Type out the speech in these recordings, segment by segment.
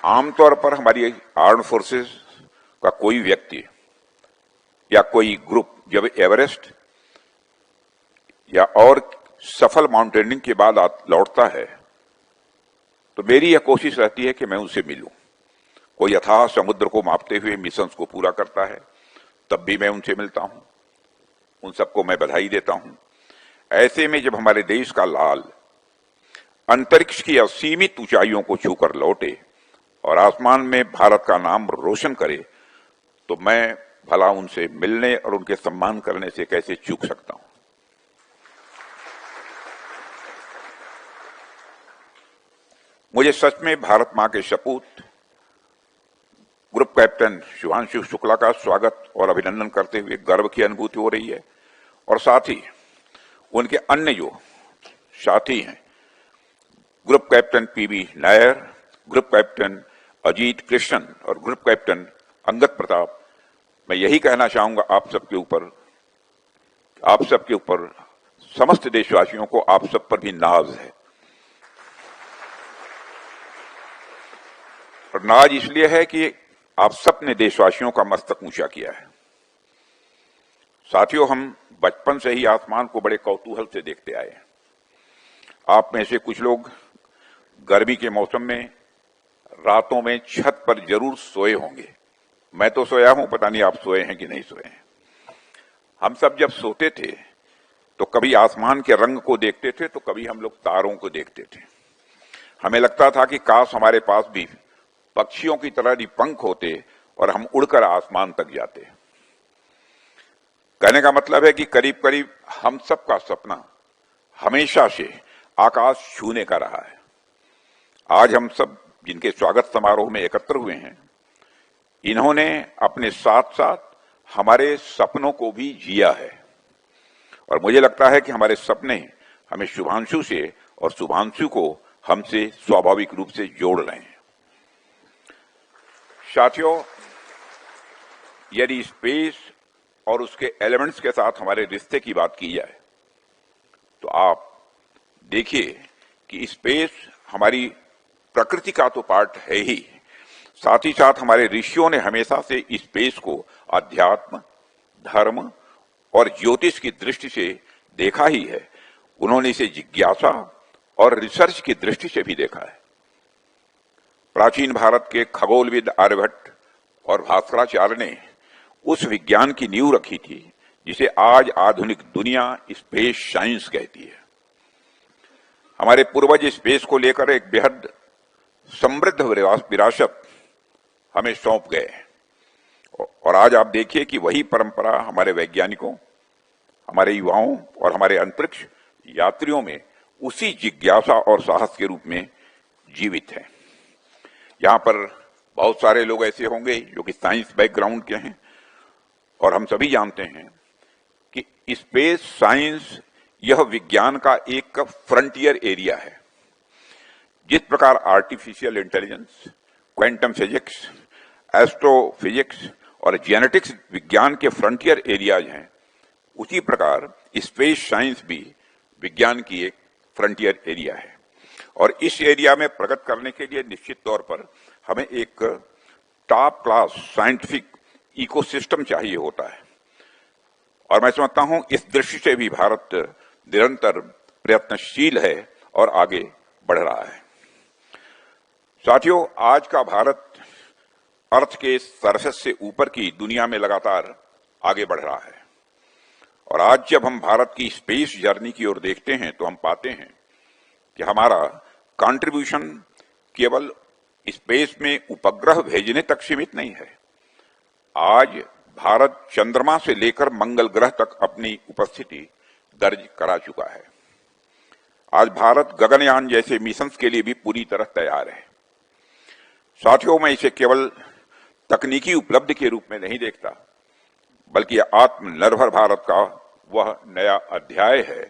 आमतौर पर हमारी आर्म्ड फोर्सेस का कोई व्यक्ति या कोई ग्रुप जब एवरेस्ट या और सफल माउंटेनियरिंग के बाद लौटता है तो मेरी यह कोशिश रहती है कि मैं उनसे मिलूं। कोई अथाह समुद्र को मापते हुए मिशन को पूरा करता है, तब भी मैं उनसे मिलता हूं, उन सबको मैं बधाई देता हूं। ऐसे में जब हमारे देश का लाल अंतरिक्ष की असीमित ऊंचाइयों को छूकर लौटे और आसमान में भारत का नाम रोशन करे, तो मैं भला उनसे मिलने और उनके सम्मान करने से कैसे चूक सकता हूं। मुझे सच में भारत मां के सपूत ग्रुप कैप्टन शुभांशु शुक्ला का स्वागत और अभिनंदन करते हुए गर्व की अनुभूति हो रही है, और साथ ही उनके अन्य जो साथी हैं, group captain PV Nair, group captain Ajit Krishnan और ग्रुप कैप्टन अंगद प्रताप, मैं यही कहना चाहूंगा आप सबके ऊपर समस्त देशवासियों को आप सब पर भी नाज है। और नाज इसलिए है कि आप सब ने देशवासियों का मस्तक ऊंचा किया है। साथियों, हम बचपन से ही आसमान को बड़े कौतूहल से देखते आए हैं। आप में से कुछ लोग गर्मी के मौसम में रातों में छत पर जरूर सोए होंगे। मैं तो सोया हूं, पता नहीं आप सोए हैं कि नहीं सोए हैं। हम सब जब सोते थे तो कभी आसमान के रंग को देखते थे तो कभी हम लोग तारों को देखते थे। हमें लगता था कि काश हमारे पास भी पक्षियों की तरह ही पंख होते और हम उड़कर आसमान तक जाते। कहने का मतलब है कि करीब करीब हम सब का सपना हमेशा से आकाश छूने का रहा है। आज हम सब जिनके स्वागत समारोह में एकत्र हुए हैं, इन्होंने अपने साथ साथ हमारे सपनों को भी जिया है, और मुझे लगता है कि हमारे सपने हमें शुभांशु से और शुभांशु को हमसे स्वाभाविक रूप से जोड़ रहे हैं। साथियों, यदि स्पेस और उसके एलिमेंट्स के साथ हमारे रिश्ते की बात की जाए तो आप देखिए कि स्पेस हमारी प्रकृति का तो पार्ट है ही, साथ ही साथ हमारे ऋषियों ने हमेशा से स्पेस को अध्यात्म, धर्म और ज्योतिष की दृष्टि से देखा ही है। उन्होंने इसे जिज्ञासा और रिसर्च की दृष्टि से भी देखा है। प्राचीन भारत के खगोलविद आर्यभट्ट और भास्कराचार्य ने उस विज्ञान की नींव रखी थी जिसे आज आधुनिक दुनिया स्पेस साइंस कहती है। हमारे पूर्वज स्पेस को लेकर एक बेहद समृद्ध विरासत हमें सौंप गए, और आज आप देखिए कि वही परंपरा हमारे वैज्ञानिकों, हमारे युवाओं और हमारे अंतरिक्ष यात्रियों में उसी जिज्ञासा और साहस के रूप में जीवित है। यहां पर बहुत सारे लोग ऐसे होंगे जो कि साइंस बैकग्राउंड के हैं, और हम सभी जानते हैं कि स्पेस साइंस यह विज्ञान का एक फ्रंटियर एरिया है। जिस प्रकार artificial intelligence, quantum physics, astrophysics और जेनेटिक्स विज्ञान के फ्रंटियर एरियाज हैं, उसी प्रकार स्पेस साइंस भी विज्ञान की एक फ्रंटियर एरिया है। और इस एरिया में प्रगति करने के लिए निश्चित तौर पर हमें एक टॉप क्लास साइंटिफिक इकोसिस्टम चाहिए होता है, और मैं समझता हूं इस दृष्टि से भी भारत निरंतर प्रयत्नशील है और आगे बढ़ रहा है। साथियों, आज का भारत अर्थ के सरफेस से ऊपर की दुनिया में लगातार आगे बढ़ रहा है, और आज जब हम भारत की स्पेस जर्नी की ओर देखते हैं तो हम पाते हैं कि हमारा कंट्रीब्यूशन केवल स्पेस में उपग्रह भेजने तक सीमित नहीं है। आज भारत चंद्रमा से लेकर मंगल ग्रह तक अपनी उपस्थिति दर्ज करा चुका है। आज भारत गगनयान जैसे मिशंस के लिए भी पूरी तरह तैयार है। साथियों, मैं इसे केवल तकनीकी उपलब्धि के रूप में नहीं देखता, बल्कि आत्मनिर्भर भारत का वह नया अध्याय है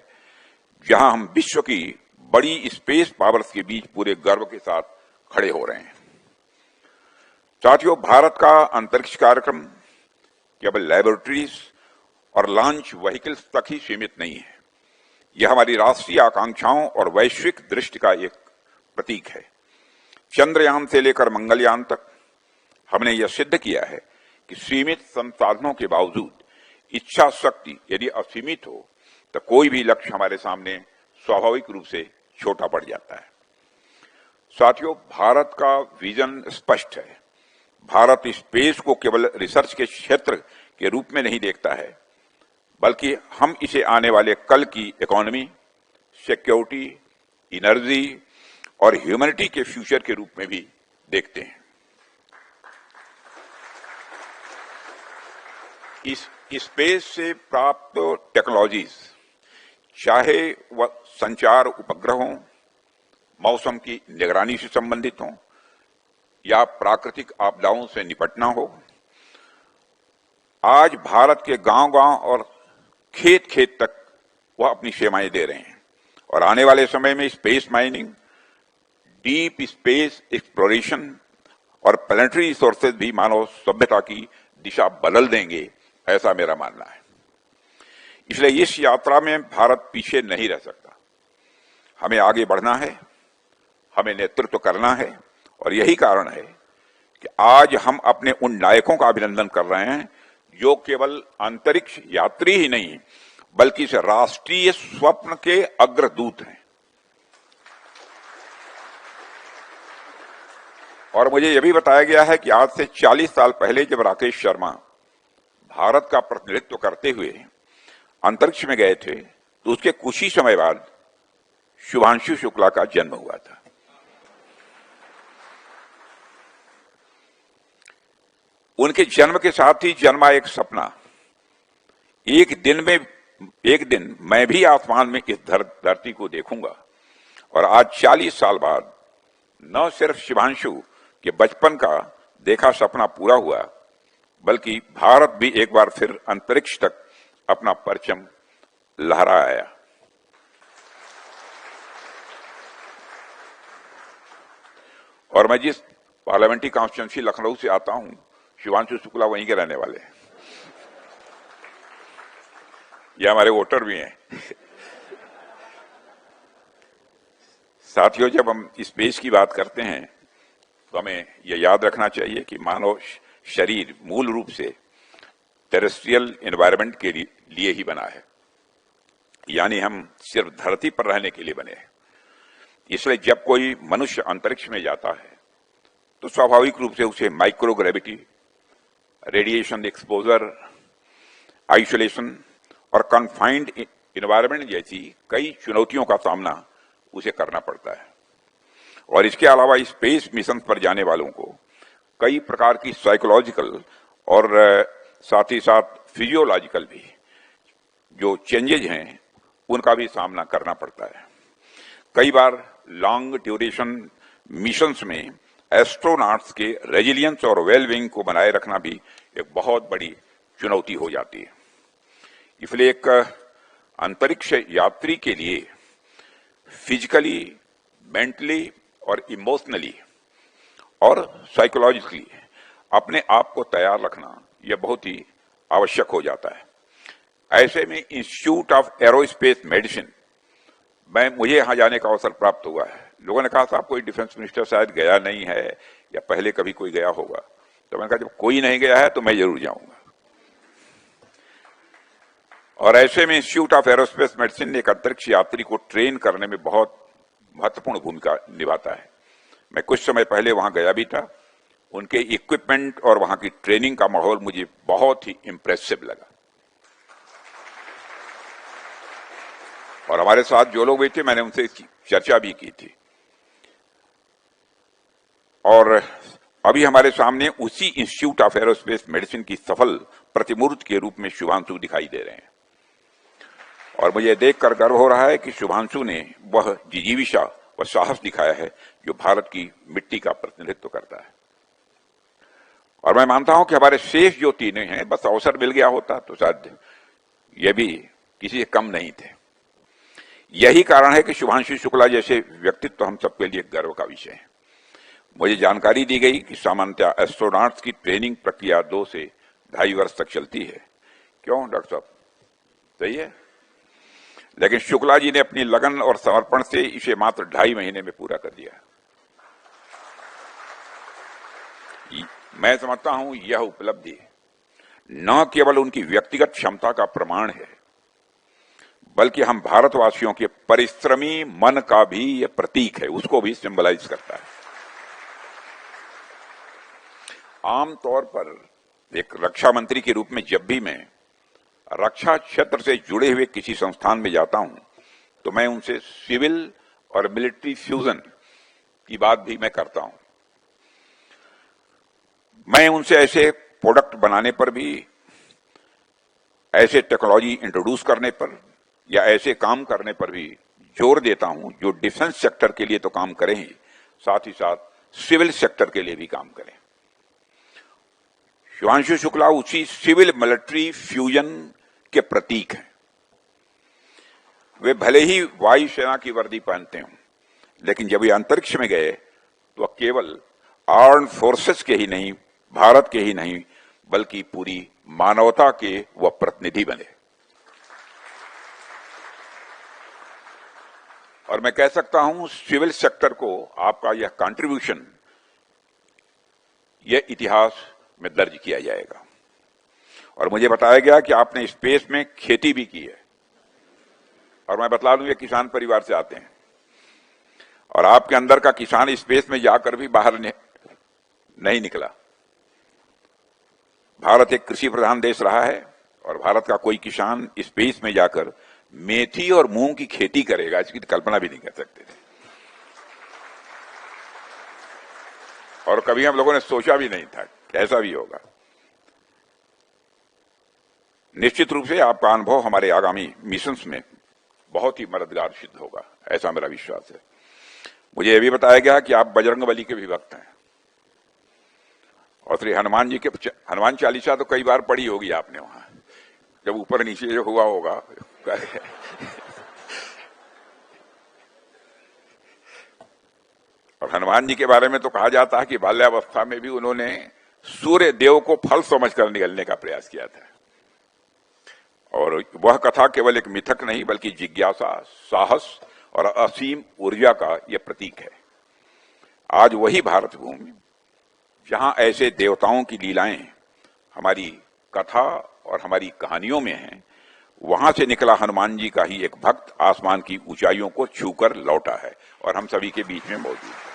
जहां हम विश्व की बड़ी स्पेस पावर्स के बीच पूरे गर्व के साथ खड़े हो रहे हैं। साथियों, भारत का अंतरिक्ष कार्यक्रम केवल लैबोरेटरीज और लॉन्च व्हीकल्स तक ही सीमित नहीं है। यह हमारी राष्ट्रीय आकांक्षाओं और वैश्विक दृष्टि का एक प्रतीक है। चंद्रयान से लेकर मंगलयान तक हमने यह सिद्ध किया है कि सीमित संसाधनों के बावजूद इच्छा शक्ति यदि असीमित हो तो कोई भी लक्ष्य हमारे सामने स्वाभाविक रूप से छोटा पड़ जाता है। साथियों, भारत का विजन स्पष्ट है। भारत स्पेस को केवल रिसर्च के क्षेत्र के रूप में नहीं देखता है, बल्कि हम इसे आने वाले कल की इकोनॉमी, सिक्योरिटी, एनर्जी और ह्यूमैनिटी के फ्यूचर के रूप में भी देखते हैं। इस स्पेस से प्राप्त टेक्नोलॉजीज, चाहे वह संचार उपग्रह हों, मौसम की निगरानी से संबंधित हों या प्राकृतिक आपदाओं से निपटना हो, आज भारत के गांव-गांव और खेत-खेत तक वह अपनी सेवाएं दे रहे हैं और आने वाले समय में space mining, deep space exploration और प्लैनेटरी रिसोर्सेज भी मानव सभ्यता की दिशा बदल देंगे, ऐसा मेरा मानना है। इसलिए इस यात्रा में भारत पीछे नहीं रह सकता। हमें आगे बढ़ना है, हमें नेतृत्व करना है और यही कारण है कि आज हम अपने उन नायकों का अभिनंदन कर रहे हैं जो केवल अंतरिक्ष यात्री ही नहीं बल्कि इस राष्ट्रीय स्वप्न के अग्रदूत हैं। और मुझे यह भी बताया गया है कि आज से 40 साल पहले जब राकेश शर्मा भारत का प्रतिनिधित्व करते हुए अंतरिक्ष में गए थे तो उसके कुछ ही समय बाद शुभांशु शुक्ला का जन्म हुआ था। उनके जन्म के साथ ही जन्मा एक सपना, एक दिन मैं भी आसमान में इस धरती को देखूंगा। और आज 40 साल बाद न सिर्फ शुभांशु के बचपन का देखा सपना पूरा हुआ, बल्कि भारत भी एक बार फिर अंतरिक्ष तक अपना परचम लहराया। और मैं जिस पार्लियामेंट्री कॉन्स्टिट्यूंसी लखनऊ से आता हूं, शुभांशु शुक्ला वहीं के रहने वाले हैं। ये हमारे वोटर भी हैं। साथियों, जब हम स्पेस की बात करते हैं तो हमें यह याद रखना चाहिए कि मानव शरीर मूल रूप से टेरेस्ट्रियल एनवायरनमेंट के लिए ही बना है, यानी हम सिर्फ धरती पर रहने के लिए बने हैं। इसलिए जब कोई मनुष्य अंतरिक्ष में जाता है तो स्वाभाविक रूप से उसे माइक्रोग्रेविटी, रेडिएशन एक्सपोजर, आइसोलेशन और कन्फाइंड एनवायरनमेंट जैसी कई चुनौतियों का सामना उसे करना पड़ता है। और इसके अलावा स्पेस मिशन पर जाने वालों को कई प्रकार की साइकोलॉजिकल और साथ ही साथ फिजियोलॉजिकल भी जो चेंजेज हैं उनका भी सामना करना पड़ता है। कई बार लॉन्ग ड्यूरेशन मिशंस में एस्ट्रोनॉट्स के रेजिलियंस और वेलबींग को बनाए रखना भी एक बहुत बड़ी चुनौती हो जाती है। इसलिए एक अंतरिक्ष यात्री के लिए फिजिकली, मेंटली और इमोशनली और साइकोलॉजिकली अपने आप को तैयार रखना यह बहुत ही आवश्यक हो जाता है। ऐसे में इंस्टीट्यूट ऑफ एरोस्पेस मेडिसिन मुझे यहां जाने का अवसर प्राप्त हुआ है। लोगों ने कहा साहब कोई डिफेंस मिनिस्टर शायद गया नहीं है या पहले कभी कोई गया होगा, तो मैंने कहा जब कोई नहीं गया है तो मैं जरूर जाऊंगा। और ऐसे में इंस्टीट्यूट ऑफ एरोस्पेस मेडिसिन ने एक अंतरिक्ष यात्री को ट्रेन करने में बहुत महत्वपूर्ण भूमिका निभाता है। मैं कुछ समय पहले वहां गया भी था। उनके इक्विपमेंट और वहां की ट्रेनिंग का माहौल मुझे बहुत ही इंप्रेसिव लगा। और हमारे साथ जो लोग बैठे, मैंने उनसे चर्चा भी की थी। और अभी हमारे सामने उसी इंस्टीट्यूट ऑफ एरोस्पेस मेडिसिन की सफल प्रतिमूर्ति के रूप में शुभांशु दिखाई दे रहे हैं। और मुझे देखकर गर्व हो रहा है कि शुभांशु ने वह जिजीविषा व साहस दिखाया है जो भारत की मिट्टी का प्रतिनिधित्व करता है। और मैं मानता हूं कि हमारे शेष जो तीनों हैं, बस अवसर मिल गया होता तो शायद ये भी किसी से कम नहीं थे। यही कारण है कि शुभांशु शुक्ला जैसे व्यक्तित्व हम सबके लिए गर्व का विषय है। मुझे जानकारी दी गई कि सामान्यतः एस्ट्रोनॉट्स की ट्रेनिंग प्रक्रिया 2 से 2.5 वर्ष तक चलती है। क्यों डॉक्टर साहब, सही है? लेकिन शुक्ला जी ने अपनी लगन और समर्पण से इसे मात्र 2.5 महीने में पूरा कर दिया। मैं समझता हूं यह उपलब्धि न केवल उनकी व्यक्तिगत क्षमता का प्रमाण है, बल्कि हम भारतवासियों के परिश्रमी मन का भी यह प्रतीक है, उसको भी सिंबलाइज करता है। आमतौर पर एक रक्षा मंत्री के रूप में जब भी मैं रक्षा क्षेत्र से जुड़े हुए किसी संस्थान में जाता हूं, तो मैं उनसे सिविल और मिलिट्री फ्यूजन की बात भी मैं करता हूं। मैं उनसे ऐसे प्रोडक्ट बनाने पर भी, ऐसे टेक्नोलॉजी इंट्रोड्यूस करने पर या ऐसे काम करने पर भी जोर देता हूं जो डिफेंस सेक्टर के लिए तो काम करें ही, साथ ही साथ सिविल सेक्टर के लिए भी काम करें। शिवांशु शुक्ला उसी सिविल मिलिट्री फ्यूजन के प्रतीक हैं। वे भले ही वायुसेना की वर्दी पहनते हों, लेकिन जब वे अंतरिक्ष में गए तो केवल आर्म्ड फोर्सेस के ही नहीं, भारत के ही नहीं, बल्कि पूरी मानवता के वह प्रतिनिधि बने। और मैं कह सकता हूं सिविल सेक्टर को आपका यह कंट्रीब्यूशन, यह इतिहास में दर्ज किया जाएगा। और मुझे बताया गया कि आपने स्पेस में खेती भी की है, और मैं बतला दूं ये किसान परिवार से आते हैं, और आपके अंदर का किसान स्पेस में जाकर भी बाहर नहीं निकला। भारत एक कृषि प्रधान देश रहा है, और भारत का कोई किसान स्पेस में जाकर मेथी और मूंग की खेती करेगा, इसकी कल्पना भी नहीं कर सकते थे, और कभी हम लोगों ने सोचा भी नहीं था कि ऐसा भी होगा। निश्चित रूप से आपका अनुभव हमारे आगामी मिशंस में बहुत ही मददगार सिद्ध होगा, ऐसा मेरा विश्वास है। मुझे यह भी बताया गया कि आप बजरंगबली के भी भक्त हैं, और श्री हनुमान जी के हनुमान चालीसा तो कई बार पढ़ी होगी आपने वहां, जब ऊपर नीचे जो हुआ होगा। और हनुमान जी के बारे में तो कहा जाता है कि बाल्यावस्था में भी उन्होंने सूर्य देव को फल समझकर निगलने का प्रयास किया था, और वह कथा केवल एक मिथक नहीं, बल्कि जिज्ञासा, साहस और असीम ऊर्जा का यह प्रतीक है। आज वही भारत भूमि जहां ऐसे देवताओं की लीलाएं हमारी कथा और हमारी कहानियों में हैं, वहां से निकला हनुमान जी का ही एक भक्त आसमान की ऊंचाइयों को छूकर लौटा है और हम सभी के बीच में मौजूद है।